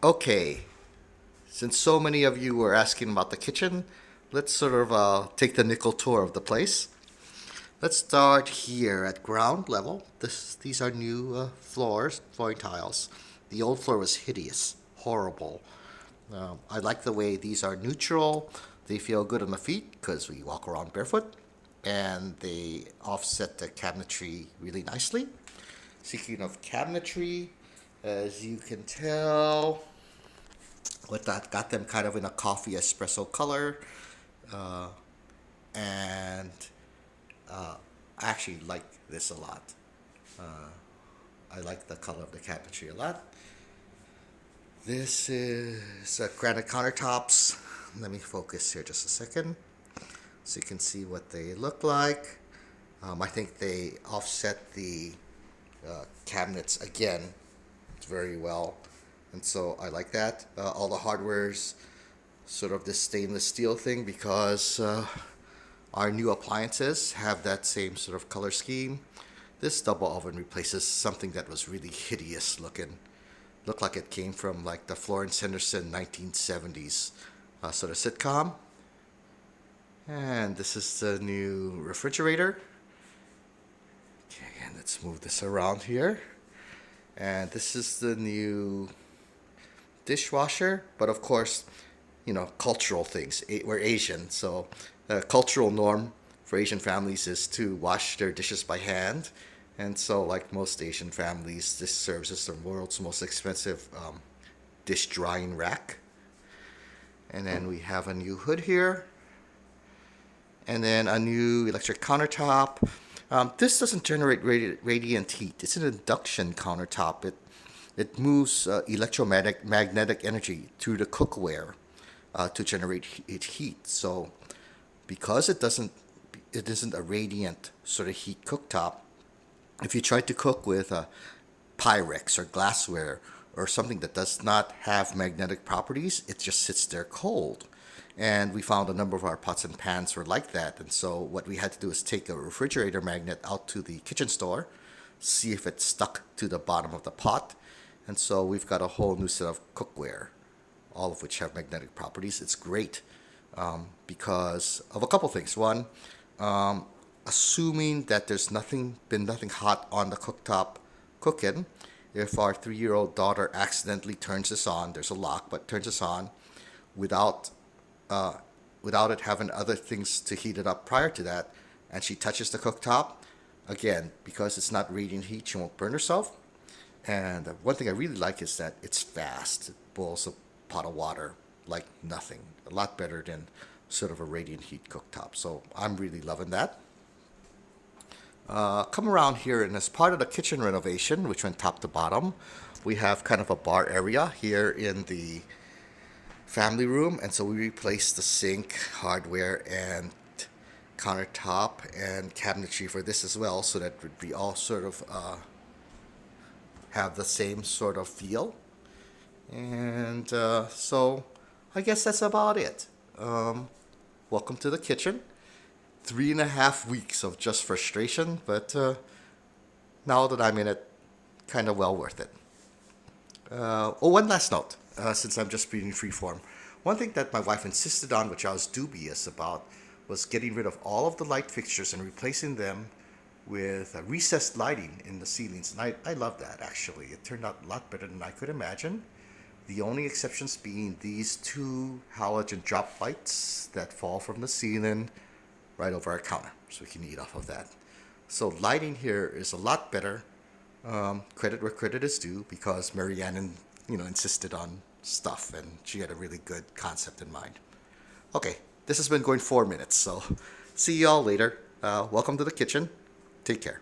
Okay, since so many of you were asking about the kitchen, let's sort of take the nickel tour of the place. Let's start here at ground level. These are new flooring tiles. The old floor was hideous, horrible. I like the way these are neutral. They feel good on the feet because we walk around barefoot, and they offset the cabinetry really nicely. Speaking of cabinetry, as you can tell, what that got them kind of in a coffee espresso color, uh, and I actually like this a lot. I like the color of the cabinetry a lot. This is granite countertops. Let me focus here just a second so you can see what they look like. I think they offset the cabinets again very well, and so I like that. All the hardware's sort of this stainless steel thing because our new appliances have that same sort of color scheme. This double oven replaces something that was really hideous looking. Looked like it came from like the Florence Henderson 1970s sort of sitcom. And this is the new refrigerator. Okay, and let's move this around here. And this is the new dishwasher, but of course, cultural things. We're Asian, so the cultural norm for Asian families is to wash their dishes by hand. And so, like most Asian families, this serves as the world's most expensive dish drying rack. And then we have a new hood here, and then a new electric countertop. This doesn't generate radiant heat. It's an induction countertop. It moves electromagnetic energy through the cookware to generate heat. So because it isn't a radiant sort of heat cooktop, if you try to cook with Pyrex or glassware or something that does not have magnetic properties, it just sits there cold. And we found a number of our pots and pans were like that. And so what we had to do is take a refrigerator magnet out to the kitchen store, see if it stuck to the bottom of the pot. And so we've got a whole new set of cookware, all of which have magnetic properties. It's great because of a couple things. One, assuming that there's been nothing hot on the cooktop cooking, if our 3-year-old daughter accidentally turns this on, there's a lock, but turns this on without without it having other things to heat it up prior to that, and she touches the cooktop, again, because it's not radiant heat, she won't burn herself. And one thing I really like is that it's fast. It boils a pot of water like nothing. A lot better than sort of a radiant heat cooktop. So I'm really loving that. Come around here, and as part of the kitchen renovation, which went top to bottom, we have kind of a bar area here in the family room, and so we replaced the sink, hardware, and countertop and cabinetry for this as well, so that would be all sort of have the same sort of feel. And so I guess that's about it. Welcome to the kitchen. 3.5 weeks of just frustration, but now that I'm in it, kind of well worth it. One last note, since I'm just reading freeform. One thing that my wife insisted on, which I was dubious about, was getting rid of all of the light fixtures and replacing them with recessed lighting in the ceilings. And I love that, actually. It turned out a lot better than I could imagine. The only exceptions being these two halogen drop lights that fall from the ceiling right over our counter, so we can eat off of that. So lighting here is a lot better. Credit where credit is due, because Marianne, insisted on stuff, and she had a really good concept in mind. Okay, this has been going 4 minutes, so see y'all later. Welcome to the kitchen. Take care.